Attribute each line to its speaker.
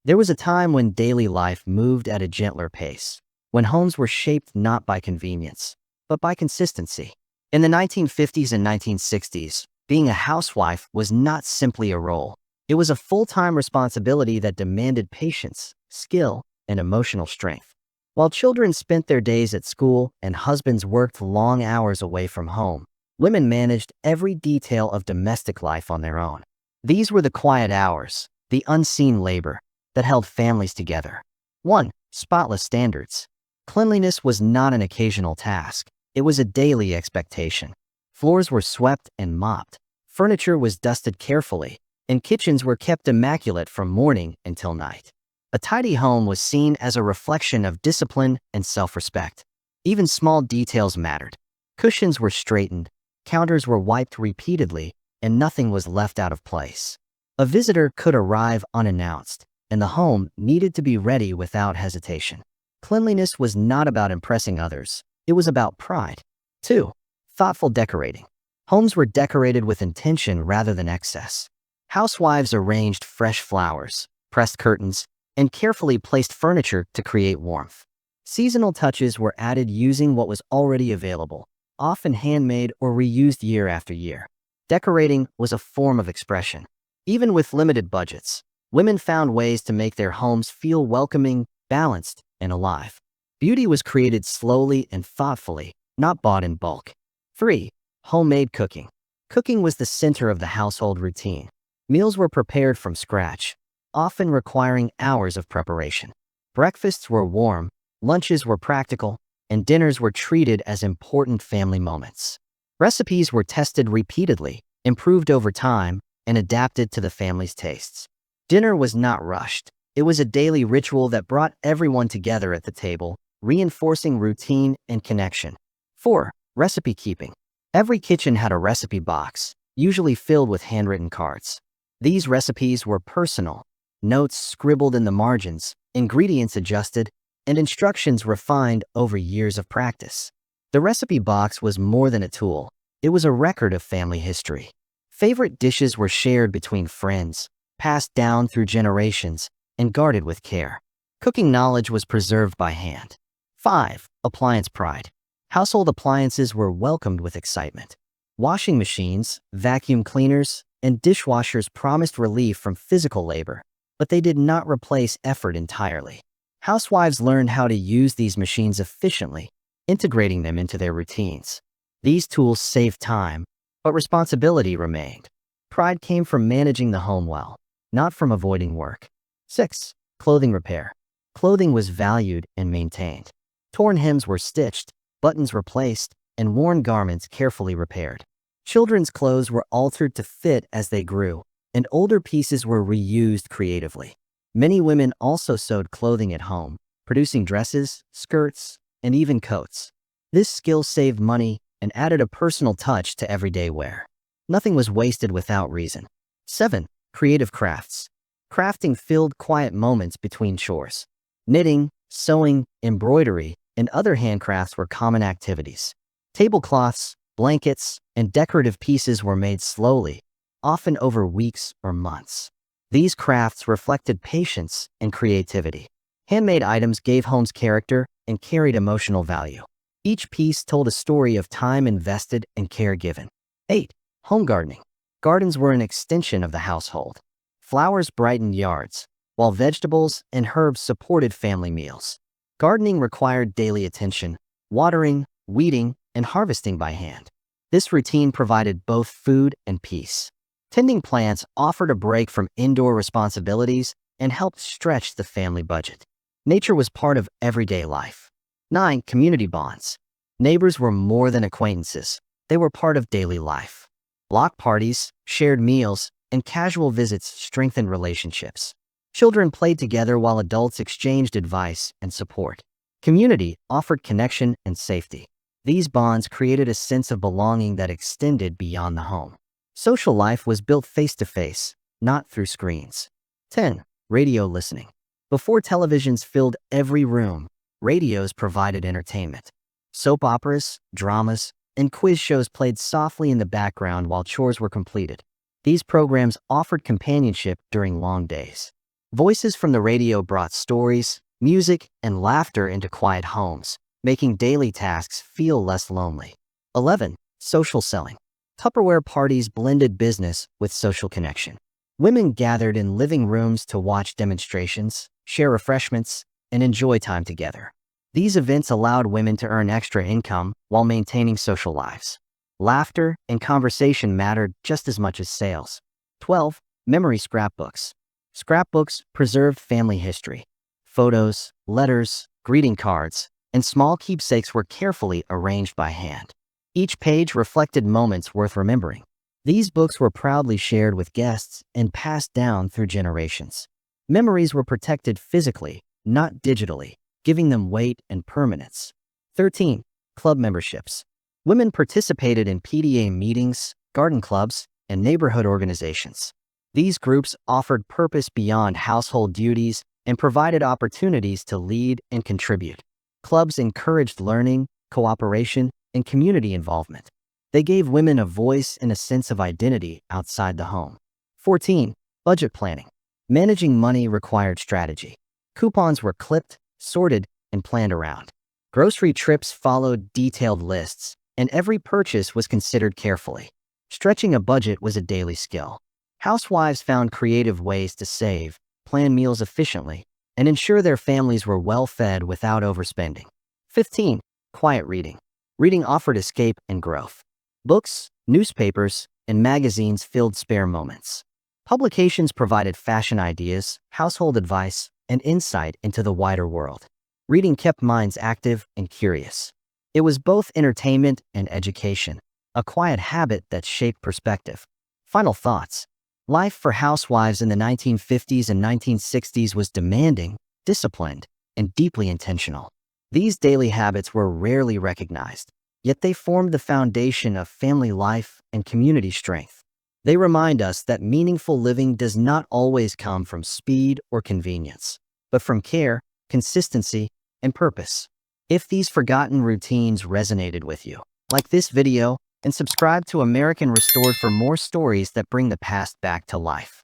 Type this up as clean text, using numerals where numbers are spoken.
Speaker 1: There was a time when daily life moved at a gentler pace, when homes were shaped not by convenience, but by consistency. In the 1950s and 1960s, being a housewife was not simply a role. It was a full-time responsibility that demanded patience, skill, and emotional strength. While children spent their days at school and husbands worked long hours away from home, women managed every detail of domestic life on their own. These were the quiet hours, the unseen labor, that held families together. 1. Spotless standards. Cleanliness was not an occasional task. It was a daily expectation. Floors were swept and mopped. Furniture was dusted carefully, and kitchens were kept immaculate from morning until night. A tidy home was seen as a reflection of discipline and self-respect. Even small details mattered. Cushions were straightened, counters were wiped repeatedly, and nothing was left out of place. A visitor could arrive unannounced, and the home needed to be ready without hesitation. Cleanliness was not about impressing others. It was about pride. 2. Thoughtful decorating. Homes were decorated with intention rather than excess. Housewives arranged fresh flowers, pressed curtains, and carefully placed furniture to create warmth. Seasonal touches were added using what was already available, often handmade or reused year after year. Decorating was a form of expression. Even with limited budgets, women found ways to make their homes feel welcoming, balanced, and alive. Beauty was created slowly and thoughtfully, not bought in bulk. 3. Homemade cooking. Cooking was the center of the household routine. Meals were prepared from scratch, often requiring hours of preparation. Breakfasts were warm, lunches were practical, and dinners were treated as important family moments. Recipes were tested repeatedly, improved over time, and adapted to the family's tastes. Dinner was not rushed. It was a daily ritual that brought everyone together at the table, reinforcing routine and connection. 4. Recipe keeping. Every kitchen had a recipe box, usually filled with handwritten cards. These recipes were personal, notes scribbled in the margins, ingredients adjusted, and instructions refined over years of practice. The recipe box was more than a tool. It was a record of family history. Favorite dishes were shared between friends, passed down through generations, and guarded with care. Cooking knowledge was preserved by hand. 5. Appliance pride. Household appliances were welcomed with excitement. Washing machines, vacuum cleaners, and dishwashers promised relief from physical labor, but they did not replace effort entirely. Housewives learned how to use these machines efficiently, integrating them into their routines. These tools saved time, but responsibility remained. Pride came from managing the home well, not from avoiding work. 6. Clothing repair. Clothing was valued and maintained. Torn hems were stitched, buttons replaced, and worn garments carefully repaired. Children's clothes were altered to fit as they grew, and older pieces were reused creatively. Many women also sewed clothing at home, producing dresses, skirts, and even coats. This skill saved money and added a personal touch to everyday wear. Nothing was wasted without reason. 7. Creative crafts. Crafting filled quiet moments between chores. Knitting, sewing, embroidery, and other handcrafts were common activities. Tablecloths, blankets, and decorative pieces were made slowly, often over weeks or months. These crafts reflected patience and creativity. Handmade items gave homes character and carried emotional value. Each piece told a story of time invested and care given. 8. Home gardening. Gardens were an extension of the household. Flowers brightened yards, while vegetables and herbs supported family meals. Gardening required daily attention, watering, weeding, and harvesting by hand. This routine provided both food and peace. Tending plants offered a break from indoor responsibilities and helped stretch the family budget. Nature was part of everyday life. 9. Community bonds. Neighbors were more than acquaintances. They were part of daily life. Block parties, shared meals, and casual visits strengthened relationships. Children played together while adults exchanged advice and support. Community offered connection and safety. These bonds created a sense of belonging that extended beyond the home. Social life was built face-to-face, not through screens. 10. Radio listening. Before televisions filled every room, radios provided entertainment. Soap operas, dramas, and quiz shows played softly in the background while chores were completed. These programs offered companionship during long days. Voices from the radio brought stories, music, and laughter into quiet homes, making daily tasks feel less lonely. 11. Social selling. Tupperware parties blended business with social connection. Women gathered in living rooms to watch demonstrations, share refreshments, and enjoy time together. These events allowed women to earn extra income while maintaining social lives. Laughter and conversation mattered just as much as sales. 12. Memory scrapbooks. Scrapbooks preserved family history. Photos, letters, greeting cards, and small keepsakes were carefully arranged by hand. Each page reflected moments worth remembering. These books were proudly shared with guests and passed down through generations. Memories were protected physically, not digitally, giving them weight and permanence. 13. Club memberships. Women participated in PDA meetings, garden clubs, and neighborhood organizations. These groups offered purpose beyond household duties and provided opportunities to lead and contribute. Clubs encouraged learning, cooperation, and community involvement. They gave women a voice and a sense of identity outside the home. 14. Budget planning. Managing money required strategy. Coupons were clipped, sorted, and planned around. Grocery trips followed detailed lists, and every purchase was considered carefully. Stretching a budget was a daily skill. Housewives found creative ways to save, plan meals efficiently, and ensure their families were well fed without overspending. 15. Quiet reading. Reading offered escape and growth. Books, newspapers, and magazines filled spare moments. Publications provided fashion ideas, household advice, and insight into the wider world. Reading kept minds active and curious. It was both entertainment and education, a quiet habit that shaped perspective. Final thoughts. Life for housewives in the 1950s and 1960s was demanding, disciplined, and deeply intentional. These daily habits were rarely recognized, yet they formed the foundation of family life and community strength. They remind us that meaningful living does not always come from speed or convenience, but from care, consistency, and purpose. If these forgotten routines resonated with you, like this video and subscribe to American Restored for more stories that bring the past back to life.